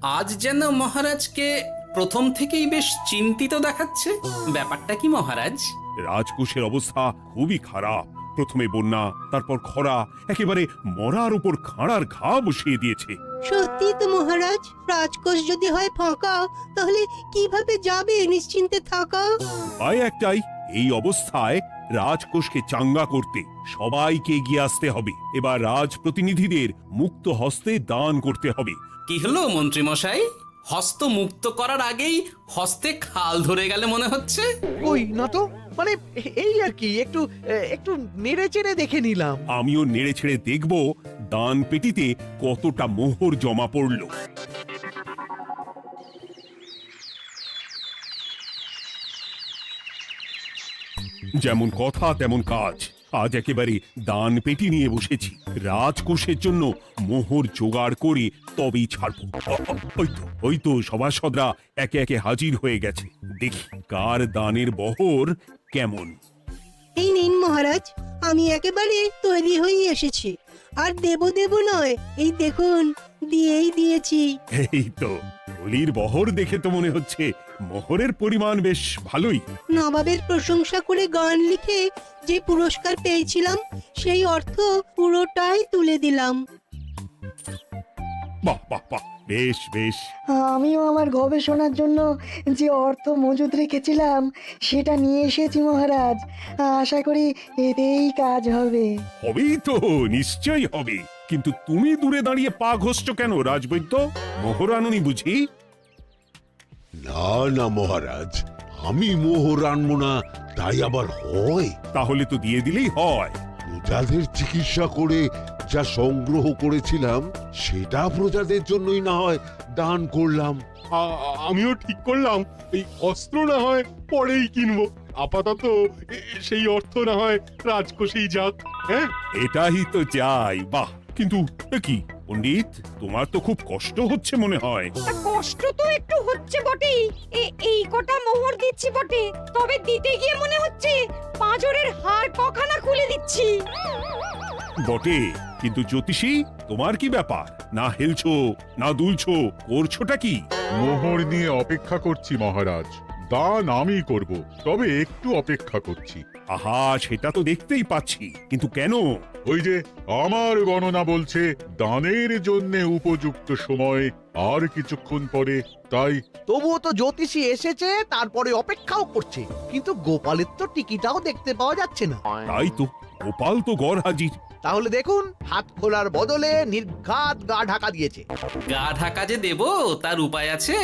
আজ যেন মহারাজকে প্রথম থেকেই বেশ চিন্তিত দেখাচ্ছে। ব্যাপারটা কি মহারাজ? রাজকোষের অবস্থা খুবই খারাপ। প্রথমে বন্যা, তারপর খরা, একেবারে মরার উপর খাঁড়ার ঘা বসিয়ে দিয়েছে। সত্যি তো মহারাজ, রাজকোষ যদি হয় ফাঁকা, তাহলে কিভাবে যাবে নিশ্চিন্তে থাকা? উপায় একটাই, এই অবস্থায় রাজকোষকে চাঙ্গা করতে সবাইকে এগিয়ে আসতে হবে। এবার রাজপ্রতিনিধিদের মুক্ত হস্তে দান করতে হবে। কি হলো মন্ত্রী মশাই, হস্ত মুক্ত করার আগেই হস্তে খাল ধরে গেলে মনে হচ্ছে। ওই না তো, মানে এই আর কি, একটু একটু নেড়ে চেড়ে দেখে নিলাম। আমিও নেড়ে ছেড়ে দেখব দান পেটিতে কতটা মোহর জমা পড়ল। যেমন কথা তেমন কাজ। আজ একেবারে দান পেটি নিয়ে বসেছি। রাজকোষের জন্য মোহর জোগাড় করে তবেই ছাড়বো। ওই তো সভাসদরা একে একে হাজির হয়ে গেছে। দেখি কার দানের বহর কেমন। এই নিন মহারাজ, আমি একেবারে তৈরি হয়ে এসেছি। আর দেব নয়, এই দেখুন দিয়েই দিয়েছি। এই তো থলির বহর দেখে তো মনে হচ্ছে মোহরের পরিমাণ বেশ ভালোই। নবাবের প্রশংসা করে গান লিখে যে পুরস্কার পেয়েছিলাম, সেই অর্থ পুরোটাই তুলে দিলাম। বাহ বাহ বাহ, বেশ বেশ। আমিও আমার গবেষণার জন্য যে অর্থ মজুদ রেখেছিলাম সেটা নিয়ে এসেছি মহারাজ। আশা করি এতেই কাজ হবে। হবেই তো, নিশ্চয়ই হবে। কিন্তু তুমি দূরে দাঁড়িয়ে পা ঘষছ কেন রাজবৈদ্য? মোহর আনুনি বুঝি? না না মহারাজ, আমি মোহর আনবো না তাই আবার হয়? তাহলে তো দিয়ে দিলেই হয়। প্রজাদের চিকিৎসা করে যা সংগ্রহ করেছিলাম সেটা প্রজাদের জন্যই না হয় দান করলাম। আমিও ঠিক করলাম এই অস্ত্র না হয় পরেই কিনবো, আপাতত সেই অর্থ না হয় রাজকোষেই যাক। হ্যাঁ, এটাই তো চাই। বাহ, কিন্তু কি পণ্ডিত, তোমার তো খুব কষ্ট হচ্ছে মনে হয়। কষ্ট তো একটু হচ্ছে বটেই। এই কটা মোহর দিচ্ছি বটে, তবে দিতে গিয়ে মনে হচ্ছে পাঁজরের হাড় কখানা খুলে দিচ্ছি। বটে, কিন্তু জ্যোতিষী তোমার কি ব্যাপার? না হেলছো না দুলছো, করছোটা কি? মোহর নিয়ে অপেক্ষা করছি মহারাজ, দান আমি করব, তবে একটু অপেক্ষা করছি। আহা, সেটা তো দেখতেই পাচ্ছি, কিন্তু কেন? ওই যে আমার গণনা বলছে দানের জন্য উপযুক্ত সময় আর কিছুক্ষণ পরে, তাই। তবুও তো জ্যোতিষী এসেছে, তারপরে অপেক্ষাও করছে, কিন্তু গোপালের তো টিকিটাও দেখতে পাওয়া যাচ্ছে না। তাই তো, গোপাল তো গড় হাজির। তাহলে দেখুন, হাত খোলার বদলে নির্ঘাত গা ঢাকা দিয়েছে। গা ঢাকা যে দেব তার উপায় আছে।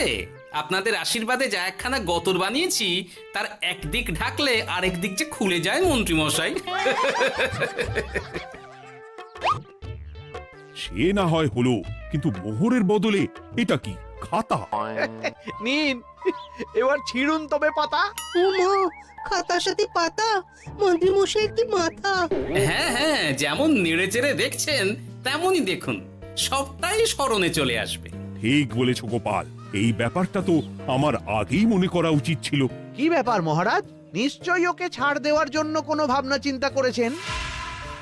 আপনাদের আশীর্বাদে যা একখানা গতর বানিয়েছি, তার একদিক ঢাকলে আরেক দিক যে খুলে যায় মন্ত্রী মশাই। সে না হয় হলো, কিন্তু মোহরের বদলে এটা কি? খাতা? নিন, এবার ছিড়ুন তবে পাতা। উমা, খাতার সাথে পাতা, মন্ত্রী মশাইয়ের কি মাথা! হ্যাঁ হ্যাঁ, যেমন নেড়ে চেড়ে দেখছেন তেমনই দেখুন, সবটাই স্মরণে চলে আসবে। ঠিক বলেছ গোপাল, এই ব্যাপারটা তো আমার আগেই মনে করা উচিত ছিল। কি ব্যাপার মহারাজ, নিশ্চয়ই ওকে ছাড় দেওয়ার জন্য কোনো ভাবনা চিন্তা করেছেন।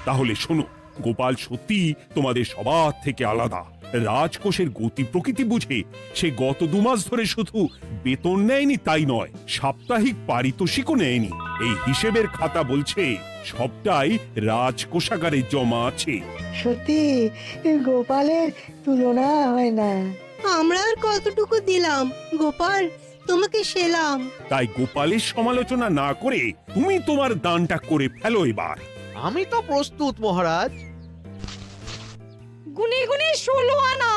তাহলে শোনো, গোপাল সত্যি তোমাদের সবার থেকে আলাদা। রাজকোষের গতি প্রকৃতি বুঝে সে গত 2 মাস ধরে শুধু বেতন নেয়নি তাই নয়, সাপ্তাহিক পারিতোষিকও নেয়নি। এই হিসেবের খাতা বলছে সবটাই রাজকোষাগারে জমা আছে। সত্যি গোপালের তুলনা হয় না। আমরা আর কতটুকু দিলাম গোপাল, তোমাকে সেলাম। তাই গোপালের সমালোচনা না করে তুমি তোমার দানটা করে ফেলো এবার। আমি তো প্রস্তুত মহারাজ। গুনে গুনে 16 আনা।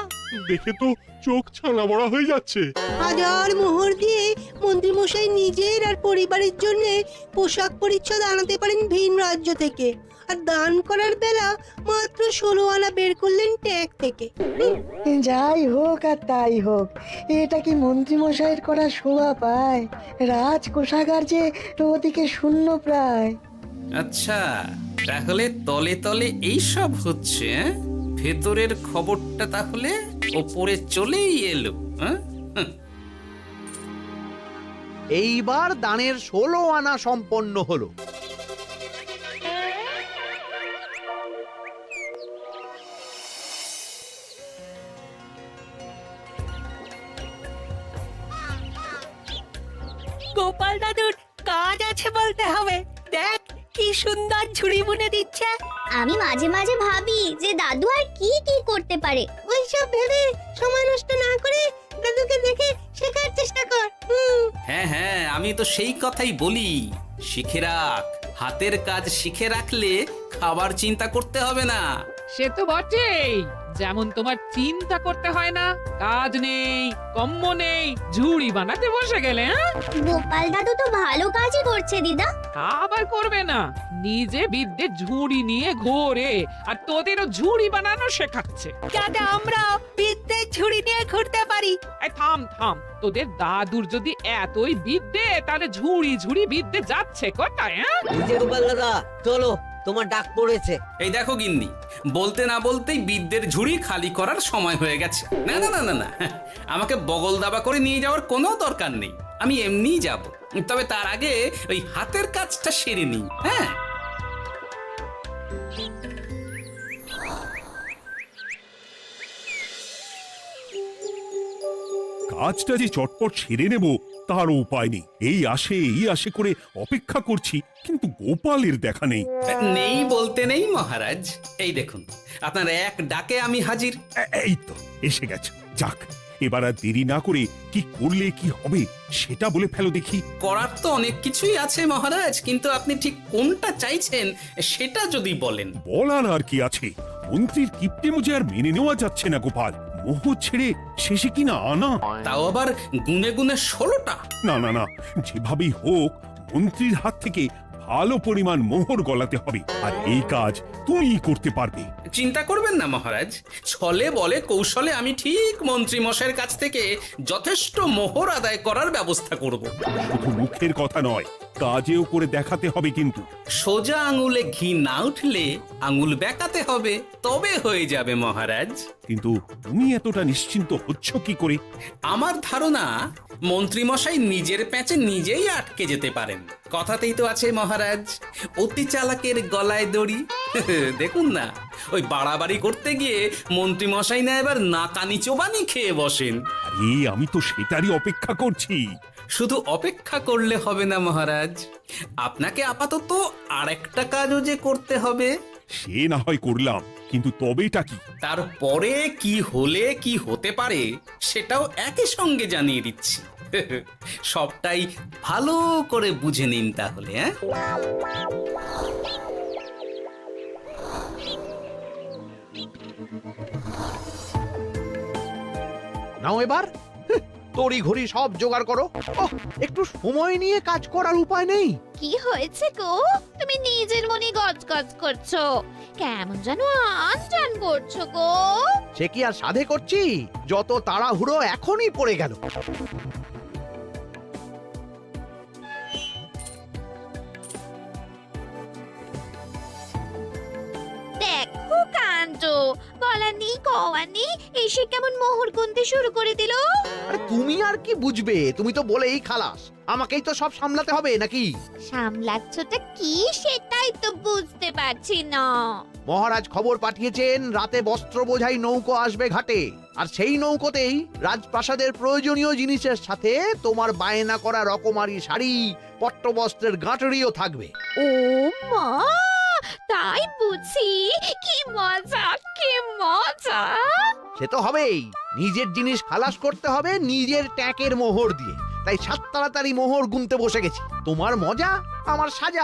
দেখে তো চোখ ছানা বড়া হয়ে যাচ্ছে। হাজার মোহর দিয়ে মন্ত্রী মশাই নিজের আর পরিবারের জন্য পোশাক পরিচ্ছদ আনাতে পারেন ভিন রাজ্য থেকে, আর দান করার বেলা মাত্র 16 আনা বের করলেন ট্যাগ থেকে। যাই হোক আর তাই হোক, এটা কি মন্ত্রী মশাইয়ের করা শোভা পায়? রাজকোষাগার যে ওদিকে শূন্য প্রায়। আচ্ছা, তাহলে তলে তলে এই সব হচ্ছে, হ্যাঁ? ভেতরের খবরটা তাহলে ওপরে চলেই এলো। হ্যাঁ, এইবার দানের 16 আনা সম্পন্ন হলো। গোপাল দাদুর কাজ আছে বলতে হবে। দেখ কি সুন্দর ঝুড়ি বুনে দিচ্ছে। আমি মাঝে মাঝে ভাবি যে দাদু আর কি কি করতে পারে। ওইসব ভেবে সময় নষ্ট না করে দাদুকে দেখে শেখার চেষ্টা কর। হ্যাঁ হ্যাঁ, আমি তো সেই কথাই বলি, শিখে রাখ। হাতের কাজ শিখে রাখলে খাবার চিন্তা করতে হবে না। সে তো বটেই, যেমন তোমার চিন্তা করতে হয় না, কাজ নেই, কম্ম নেই, ঝুড়ি বানাতে বসে গেলে। গোপাল দাদু তো ভালো কাজই করছে দিদা। তা আবার করবে না, নিজে বিদ্যে ঝুড়ি নিয়ে ঘোরে আর তোদেরও ঝুড়ি বানানো শেখাচ্ছে। যাতে আমরা বিদ্যে ঝুড়ি নিয়ে ঘুরতে পারি। এই থাম থাম, তোদের দাদুর যদি এতই বিদ্যে, তাহলে ঝুড়ি ঝুড়ি বিদ্যে যাচ্ছে কোথায়? গোপাল দাদা চলো, তোমার ডাক পড়েছে। এই দেখো গিন্নি, বলতে না বলতেই বিদ্যের ঝুড়ি খালি করার সময় হয়ে গেছে। না না না না না, আমাকে বগল দাবা করে নিয়ে যাওয়ার কোনো দরকার নেই, আমি এমনিই যাব। তবে তার আগে ওই হাতের কাজটা সেরে নিই। হ্যাঁ, কাজটা যে চটপট সেরে নেব তার উপায় নেই। এই আসে করে অপেক্ষা করছি, কিন্তু গোপালের দেখা নেই। নেই বলতে নেই মহারাজ, এই দেখুন আপনার এক ডাকে আমি হাজির। এই তো এসে গেছে। যাক, এবার আর দেরি না করে কি করলে কি হবে সেটা বলে ফেলো দেখি। করার তো অনেক কিছুই আছে মহারাজ, কিন্তু আপনি ঠিক কোনটা চাইছেন সেটা যদি বলেন। বলার আর কি আছে, মন্ত্রীর কিপ্টে মুজে আর মেনে নেওয়া যাচ্ছে না গোপাল। মোহ ছেড়ে শেষে কিনা আনা, তাও আবার গুনে গুনে 16টা। না না না, যেভাবেই হোক মন্ত্রীর হাত থেকে ভালো পরিমাণ মোহর গলাতে হবে, আর এই কাজ তুমিই করতে পারবে। চিন্তা করবেন না মহারাজ, ছলে বলে কৌশলে আমি ঠিক মন্ত্রী মশাইয়ের কাছ থেকে যথেষ্ট মোহর আদায় করার ব্যবস্থা করব। শুধু মুখের কথা নয়, কাজেও করে দেখাতে হবে কিন্তু। সোজা আঙুলে ঘি না উঠলে আঙুল বেঁকাতে হবে, তবে হয়ে যাবে মহারাজ। কিন্তু তুমি এতটা নিশ্চিন্ত হচ্ছ কি করে? আমার ধারণা মন্ত্রী মশাই নিজের প্যাঁচে নিজেই আটকে যেতে পারেন। কথাতেই তো আছে মহারাজ, অতি চালাকের গলায় দড়ি। দেখুন না, ওই বাড়াবাড়ি করতে গিয়ে মন্ত্রী মশাই না এবার নাকানি চোবানি খেয়ে বসেন। আরে আমি তো সেটারই অপেক্ষা করছি। শুধু অপেক্ষা করলে হবে না মহারাজ, আপনাকে আপাতত আরেকটা কাজও যে করতে হবে। সে না হয় করলাম, কিন্তু তবেটা কি? তারপরে কি হলে কি হতে পারে সেটাও একই সঙ্গে জানিয়ে দিচ্ছি। সবটাই ভালো করে বুঝে নিন তাহলে। নাও এবার তড়ি ঘড়ি সব জোগাড় করো। ওহ, একটু সময় নিয়ে কাজ করার উপায় নেই? কি হয়েছে গো, তুমি নিজের মনে গজগজ করছো, কেমন যেন আনজান করছো গো। সে কি আর সাধে করছি, যত তাড়াহুড়ো এখনই পড়ে গেল। দেখো কাণ্ড, বলানি কওয়ানি এসে কেমন মোহর গুনতে শুরু করে দিল। আরে তুমি আর কি বুঝবে, তুমি তো বলেই খালাস, আমাকেই তো সব সামলাতে হবে নাকি? সামলাচ্ছটা কি সেটাই তো বুঝতে পারছি না। মহারাজ খবর পাঠিয়েছেন রাতে বস্ত্র বোঝাই নৌকো আসবে ঘাটে, আর সেই নৌকোতেই রাজপ্রাসাদের প্রয়োজনীয় জিনিসের সাথে তোমার বায়না করা রকমারি শাড়ি, পট্টবস্ত্রের গাঁটরিও থাকবে। ও মা, তাই বুঝি, কি মজা কি মজা। সে তো হবেই, নিজের জিনিস খালাস করতে হবে নিজের ট্যাঁকের মোহর দিয়ে। তাই সাত তাড়াতাড়ি মোহর গুনতে বসে গেছি। তোমার মজা আমার সাজা।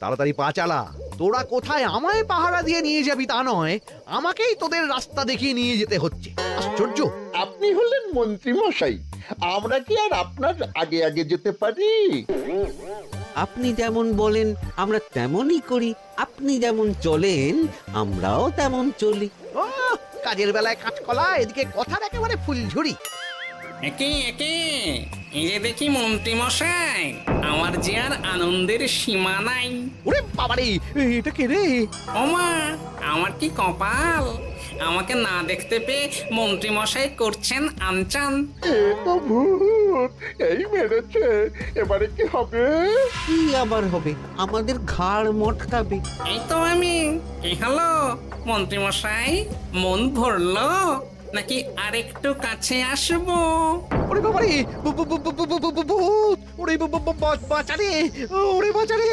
তাড়াতাড়ি পা চালা, তোরা কোথায় আমায় পাহারা দিয়ে নিয়ে যাবি তা নয়, আমাকেই তোদের রাস্তা দেখিয়ে নিয়ে যেতে হচ্ছে। আশ্চর্য! আপনি হলেন মন্ত্রী মশাই, আমরা কি আর আপনার আগে আগে যেতে পারি? আপনি যেমন বলেন আমরা তেমনই করি, আপনি যেমন চলেন আমরাও তেমন চলি। ও, কাজের বেলায় কাঁচকলা, এদিকে কথার একেবারে ফুলঝুরি। একে একে এই যে দেখি মন্ত্রী মশাই, আমার যে আর আনন্দের সীমা নাই। ওরে বাবারে, এটা কে রে? ওমা, আমার কি কপাল! আমাকে না দেখতে পেয়ে মন্ত্রী মশাই করছেন আনচান। এ তো ভূত, এই মেরেছে, এবারে কি হবে? কি আবার হবে? আমাদের ঘাড় মটকাবে। এই তো আমি। কি হলো মন্ত্রী মশাই, মন ভরলো নাকি আরেকটু কাছে আসবো? ওরে বাবারে, ভূত! ওরে বাঁচারে, ওরে বাঁচারে!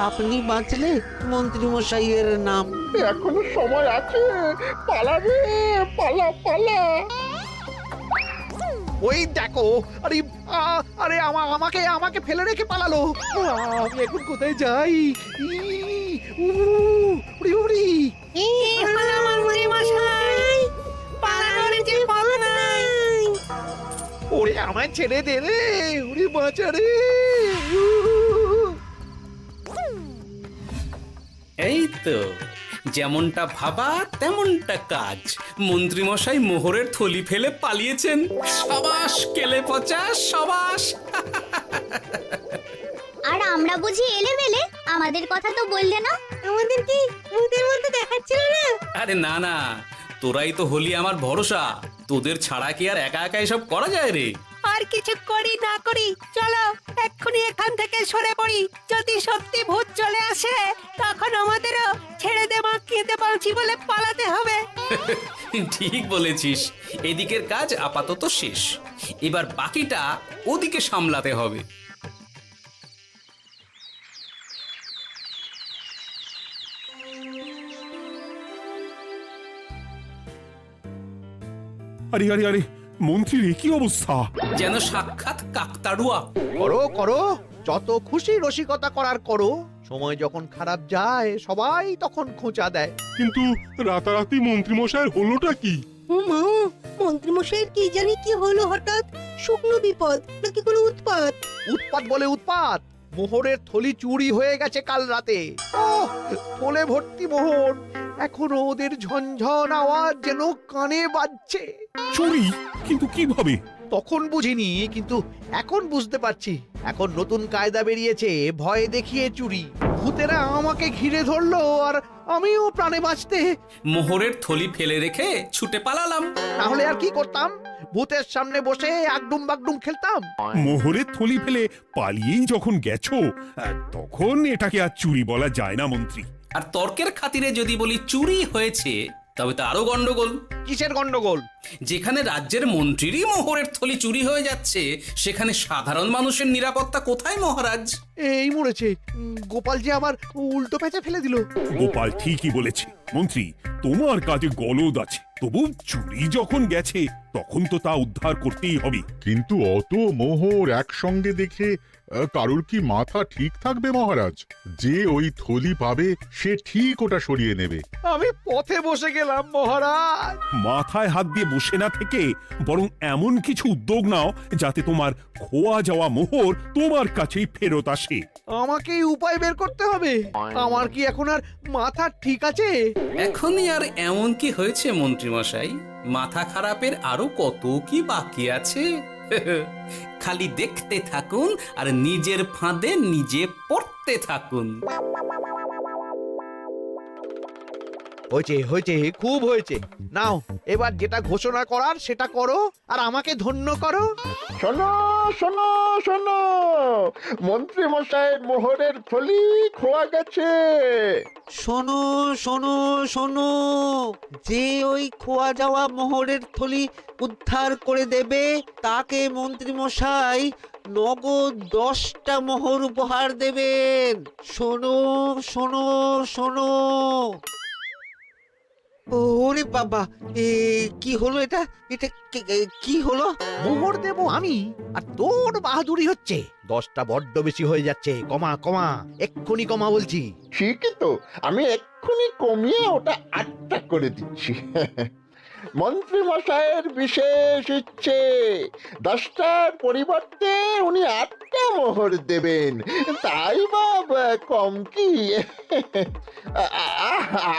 আপনি বাঁচলে মন্ত্রী মশাইয়ের নাম। এখনো সময় আছে, পালাবে, পালা পালা। ওই দেখো, আরে আরে আমাকে আমাকে ফেলে রেখে পালালো। আমি এখন কোথায় যাই? উড়ি উড়ি। মন্ত্রী মশাই, পালানোর যে পথ নাই। ওরে আমায় ছেড়ে দে রে, উড়ি বাঁচা রে। এই তো, যেমনটা ভাবা তেমনটা কাজ। মন্ত্রী মশাই মোহরের থলি ফেলে পালিয়েছেন। সাবাস কেলে পচা, সাবাস। আর আমরা বুঝি এলেবেলে, আমাদের কথা তো বললে না। আমাদের কি ভূতের মধ্যে দেখাচ্ছিল না? আরে না না, তোরাই তো হলি আমার ভরসা। তোদের ছাড়া কি আর একা একা এসব করা যায় রে? আর কিছু করি না করি, চলো এক্ষুনি এখান থেকে সরে পড়ি। যদি সত্যি ভূত চলে আসে, তখন আমাদেরও ছেড়ে দে মা, খেতে পারছি বলে পালাতে হবে। ঠিক বলেছিস। এদিকের কাজ আপাতত শেষ, এবার বাকিটা ওদিকে সামলাতে হবে। আরে আরে আরে, মন্ত্রীর কি অবস্থা! যেন সাক্ষাৎ কাকতাড়ুয়া। করো করো, যত খুশি রসিকতা করার করো। সময় যখন খারাপ যায় সবাই তখন খোঁচা দেয়। কিন্তু রাতারাতি মন্ত্রী মশাইয়ের হলোটা কি? ও মা, মন্ত্রী মশাইয়ের কি জানি কি হলো হঠাৎ? শুকনো বিপদ নাকি কোনো উৎপাত? উৎপাত বলে উৎপাত। মোহরের থলি চুরি হয়ে গেছে কাল রাতে। ওহ, থলে ভর্তি মোহর। এখনো ওদের ঝনঝন আওয়াজ যেন কানে বাজছে। চুরি? কিন্তু কিভাবে? তখন বুঝিনি, কিন্তু এখন বুঝতে পারছি। এখন নতুন কায়দা বেরিয়েছে, ভয় দেখিয়ে চুরি। ভূতেরা আমাকে ঘিরে ধরলো আর আমিও প্রাণে বাঁচতে মোহরের থলি ফেলে রেখে ছুটে পালালাম। তাহলে আর কি করতাম? ভূতের সামনে বসে আগডুম বাগডুম খেলতাম। মোহরের থলি ফেলে পালিয়েই যখন গেছো, তখন এটাকে আর চুরি বলা যায় না মন্ত্রী। আর তর্কের খাতিরে যদি বলি চুরি হয়েছে, তবে তো আরো গন্ডগোল। কিসের গন্ডগোল? যেখানে রাজ্যের মন্ত্রীরই মোহরের থলি চুরি হয়ে যাচ্ছে, সেখানে সাধারণ মানুষের নিরাপত্তা কোথায় মহারাজ? এই মরেছে, গোপাল যে আবার উল্টো প্যাঁচে ফেলে দিল। গোপাল ঠিকই বলেছে মন্ত্রী, তোমার কাজে গলদ আছে। তবু চুরি যখন গেছে, তখন তো তা উদ্ধার করতেই হবে। কিন্তু অত মোহর একসঙ্গে দেখে কারুর কি মাথা ঠিক থাকবে মহারাজ? যে ওই থলি পাবে সে ঠিক ওটা সরিয়ে নেবে। আমি পথে বসে গেলাম মহারাজ। মাথায় হাত দিয়ে বসে না থেকে বরং এমন কিছু উদ্যোগ নাও যাতে তোমার খোয়া যাওয়া মোহর তোমার কাছেই ফেরত আসে। আমাকেই উপায় বের করতে হবে। আমার কি এখন আর মাথা ঠিক আছে? এখনই আর এমন কি হয়েছে মন্ত্রী মশাই? মাথা খারাপের আরো কত কি বাকি আছে। খালি দেখতে থাকুন আর নিজের ফাঁদে নিজে পড়তে থাকুন। হয়েছে হয়েছে, খুব হয়েছে। নাও এবার যেটা ঘোষণা করার সেটা করো আর আমাকে ধন্য করো। শোনো শোনো শোনো, মন্ত্রী মশাইয়ের মোহরের থলি খোয়া গেছে। শোনো শোনো শোনো, যে ওই খোয়া যাওয়া মোহরের থলি উদ্ধার করে দেবে, তাকে মন্ত্রী মশাই নগদ 10টা মোহর উপহার দেবেন। শোনো শোনো শোনো। ওরে বাবা, কি হলো এটা? এটা কি হলো? মোহর দেব আমি, আর তোর বাহাদুরি হচ্ছে। 10টা বড্ড বেশি হয়ে যাচ্ছে। কমা কমা, এক্ষুনি কমা বলছি। ঠিকই তো, আমি এক্ষুনি কমিয়ে ওটা 8টা করে দিচ্ছি। মন্ত্রী মশাইয়ের বিশেষ ইচ্ছে 10টার পরিবর্তে উনি 8টা মোহর দেবেন, তাই বা কম কি?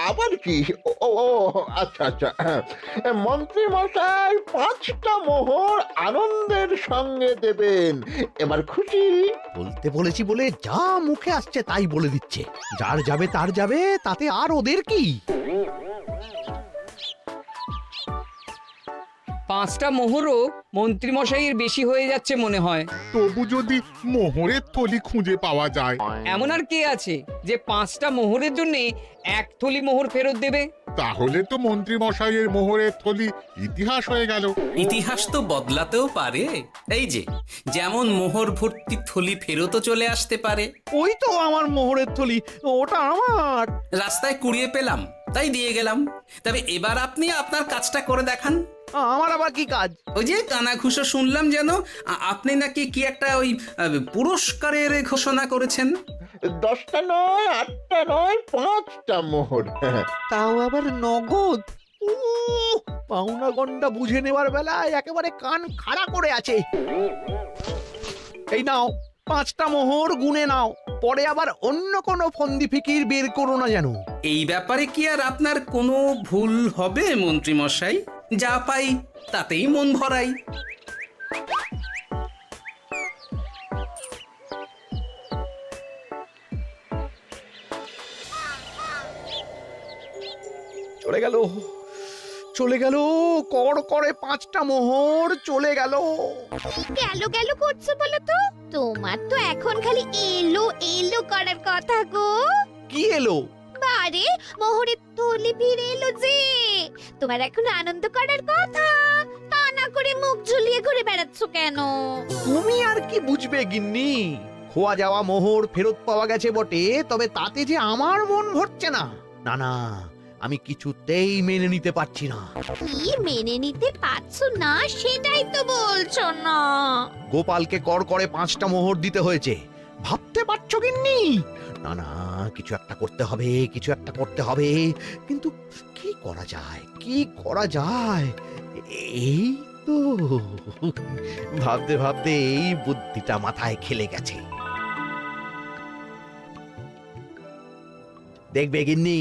আবার কি? ও আচ্ছা আচ্ছা, মন্ত্রী মশাই 5টা মোহর আনন্দের সঙ্গে দেবেন। এবার খুশি? বলতে বলেছি বলে যা মুখে আসছে তাই বলে দিচ্ছে। যার যাবে তার যাবে, তাতে আর ওদের কি? 5টা মোহরও মন্ত্রীমশাইয়ের বেশি হয়ে যাচ্ছে মনে হয়। তবু যদি মোহরের থলি খুঁজে পাওয়া যায়। এমন আর কে আছে যে 5টা মোহরের জন্য 1 থলি মোহর ফেরত দেবে? তাহলে তো মন্ত্রী মশাইয়ের মোহরের থলি ইতিহাস হয়ে গেল। ইতিহাস তো বদলাতেও পারে। এই যে যেমন মোহর ভর্তি থলি ফেরতও চলে আসতে পারে। ওই তো আমার মোহরের থলি, ওটা আমার। রাস্তায় কুড়িয়ে পেলাম তাই দিয়ে গেলাম। তবে এবার আপনি আপনার কাজটা করে দেখান। আমার আবার কি কাজ? ওই যে কানাঘুষো শুনলাম যেন আপনি নাকি কি একটা ওই পুরস্কারের ঘোষণা করেছেন। 10টা নয়, 8টা নয়, 5টা মোহর। তাও আবার নগদ। পাওনা গন্ডা বুঝে নেওয়ার বেলায় একেবারে কান খাড়া করে আছে। এই নাও 5টা মোহর, গুনে নাও, পরে আবার অন্য কোনো ফন্দি ফিকির বের করো না যেন। এই ব্যাপারে কি আর আপনার কোনো ভুল হবে মন্ত্রী মশাই? যা পাই তাতেই মন ভরাই। চলে গেল, চলে গেল, কর করে 5টা মোহর চলে গেল। গেল গেল করছো বলো তো? তোমার তো এখন খালি এলো এলো করার কথা গো। কি এলো? বারে মোহরের থলি ফিরে এলো যে। তোমার এখন আনন্দ করার কথা, তা না করে মুখ ঝুলিয়ে ঘুরে বেড়াচ্ছ কেন? তুমি আর কি বুঝবে গিন্নি? খোয়া যাওয়া মোহর ফেরত পাওয়া গেছে বটে, তবে তাতে যে আমার মন ভরছে না। না না, আমি কিছুতেই মেনে নিতে পারছি না। কি মেনে নিতে পারছো না সেটাই তো বলছো না। গোপালকে কর করে 5টা মোহর দিতে হয়েছে, ভাবতে পারছো গিন্নি? না না, কিছু একটা করতে হবে, কিছু একটা করতে হবে। কিন্তু কি করা যায়, কি করা যায়? এই তো ভাবতে ভাবতে এই বুদ্ধিটা মাথায় খেলে গেছে। দেখবে গিন্নি,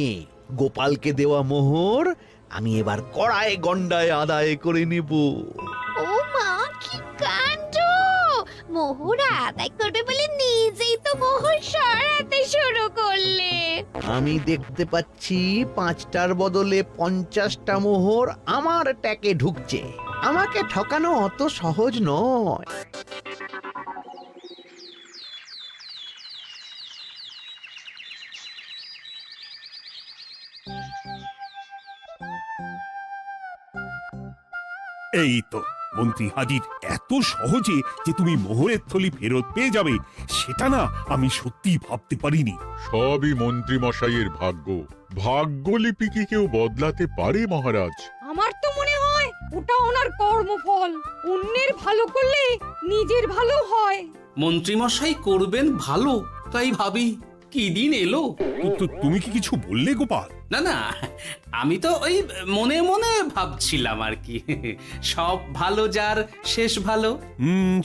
গোপালকে দেওয়া মোহর আমি এবার কড়ায় গন্ডায় আদায় করে নেব। ও মা, কি কাণ্ড! মোহর আদায় করবে বলে নিজেই তো মোহর সরাতে শুরু করলে। আমি দেখতে পাচ্ছি 5টার বদলে 50টা মোহর আমার ট্যাকে ঢুকছে। আমাকে ঠকানো অত সহজ নয়। এই তো মন্ত্রী হাজির। এত সহজে যে তুমি মোহরের থলি ফেরত পেয়ে যাবে সেটা না আমি সত্যি ভাবতে পারিনি। সবই মন্ত্রী মশাইয়ের ভাগ্য। ভাগ্যলিপি কি কেউ বদলাতে পারে মহারাজ? আমার তো মনে হয় ওটা ওনার কর্মফল। অন্যের ভালো করলে নিজের ভালো হয়। মন্ত্রী মশাই করবেন ভালো, তাই ভাবি কি দিন এলো। তুমি কি কিছু বললে গোপাল? না না, আমি তো ওই মনে মনে ভাবছিলাম আর কি। সব ভালো যার শেষ ভালো।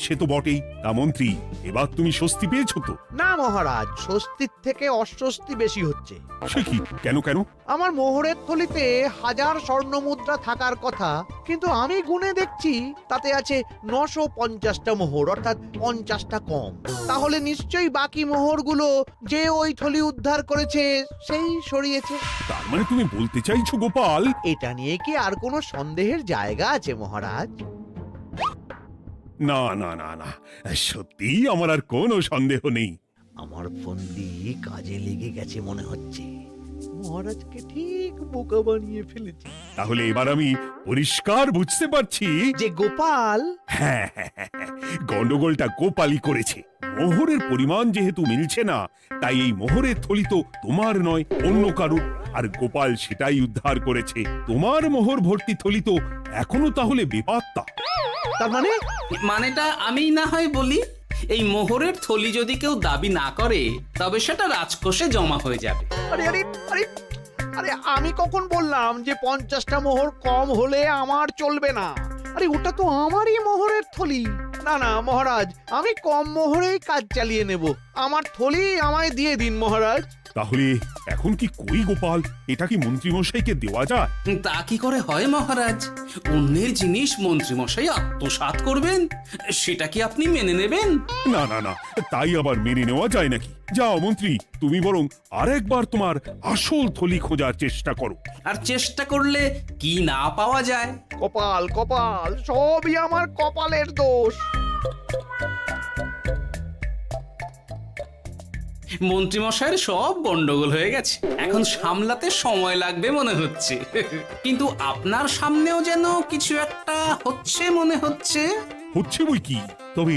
সে তো বটেই। তা মন্ত্রী, এবার তুমি স্বস্তি পেয়েছো তো? না মহারাজ, স্বস্তির থেকে অস্বস্তি বেশি হচ্ছে। সে কি? কেন কেন? আমার মোহরের থলিতে 1000 স্বর্ণ মুদ্রা থাকার কথা, কিন্তু আমি গুনে দেখছি তাতে আছে 950টা মোহর, অর্থাৎ 50টা কম। তাহলে নিশ্চয়ই বাকি মোহরগুলো যে ওই থলি উদ্ধার করেছে সেই সরিয়েছে। তার মানে তুমি বলতে চাইছো গোপাল? এটা নিয়ে কি আর কোনো সন্দেহের জায়গা আছে মহারাজ? না না না না, সত্যি আমার আর কোনো সন্দেহ নেই। আমার ফন্দি কাজে লেগে গেছে মনে হচ্ছে। মহারাজকে ঠিক বোকা বানিয়ে ফেলেছি। তাহলে এবার আমি পরিষ্কার বুঝতে পারছি যে গোপাল, হ্যাঁ, গন্ডগোলটা গোপালই করেছে। মোহরের পরিমাণ যেহেতু মিলছে না, তাই এই মোহরের থলি তো তোমার নয়, অন্য কারুর। আর গোপাল সেটাই উদ্ধার করেছে। তোমার মোহর ভর্তি থলি তো এখনো তাহলে বেপাত্তা। তার মানে? মানেটা আমি না হয় বলি। এই মোহরের থলি যদি কেউ দাবি না করে, তবে সেটা রাজকোষে জমা হয়ে যাবে। আরে আরে আরে, আরে আমি কখন বললাম যে 50টা মোহর কম হলে আমার চলবে না? আরে ওটা তো আমারই মোহরের থলি। না না মহারাজ, আমি কম মোহরেই কাজ চালিয়ে নেব। আমার থলি আমায় দিয়ে দিন মহারাজ। তাহলে এখন কি করি গোপাল? এটা কি মন্ত্রীমশাইকে দেওয়া যায়? তা কি করে হয় মহারাজ? অন্যের জিনিস মন্ত্রীমশাই আত্মসাৎ করবেন, সেটা কি আপনি মেনে নেবেন? না না না, তাই আবার মেনে নেওয়া যায় নাকি? যাও মন্ত্রী, তুমি বরং আরেকবার তোমার আসল থলি খোঁজার চেষ্টা করো। আর চেষ্টা করলে কি না পাওয়া যায়? কপাল কপাল, সবই আমার কপালের দোষ। মন্ত্রীমশাইয়ের সব গন্ডগোল হয়ে গেছে, এখন সামলাতে সময় লাগবে মনে হচ্ছে। কিন্তু আপনার সামনেও যেন কিছু একটা হচ্ছে মনে হচ্ছে। হচ্ছে বই কি, তবে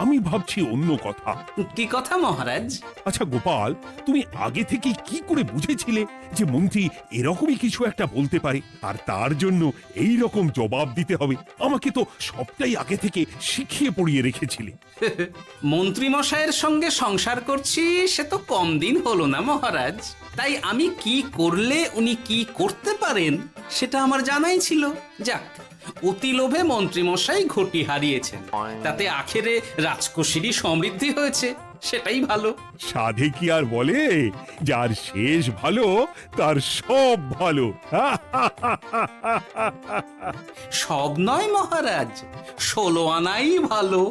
আমি ভাবছি অন্য কথা। কি কথা মহারাজ? আচ্ছা গোপাল, তুমি আগে থেকে কি করে বুঝেছিলে যে মন্ত্রী এরকমই কিছু একটা বলতে পারে, আর তার জন্য এই রকম জবাব দিতে হবে? আমাকে তো সবটাই আগে থেকে শিখিয়ে পড়িয়ে রেখেছিলে। মন্ত্রীমশাইয়ের সঙ্গে সংসার করছি সে তো কম দিন হলো না মহারাজ, তাই আমি কি করলে উনি কি করতে পারেন সেটা আমার জানাই ছিল। যাক, অতি লোভে মন্ত্রীমশাই ঘটি হারিয়েছেন, তাতে আখেরে রাজকোষেরই সমৃদ্ধি হয়েছে, সেটাই ভালো। সাধে কি আর বলে, যার শেষ ভালো তার সব ভালো। সব নয় মহারাজ, 16 আনাই ভালো।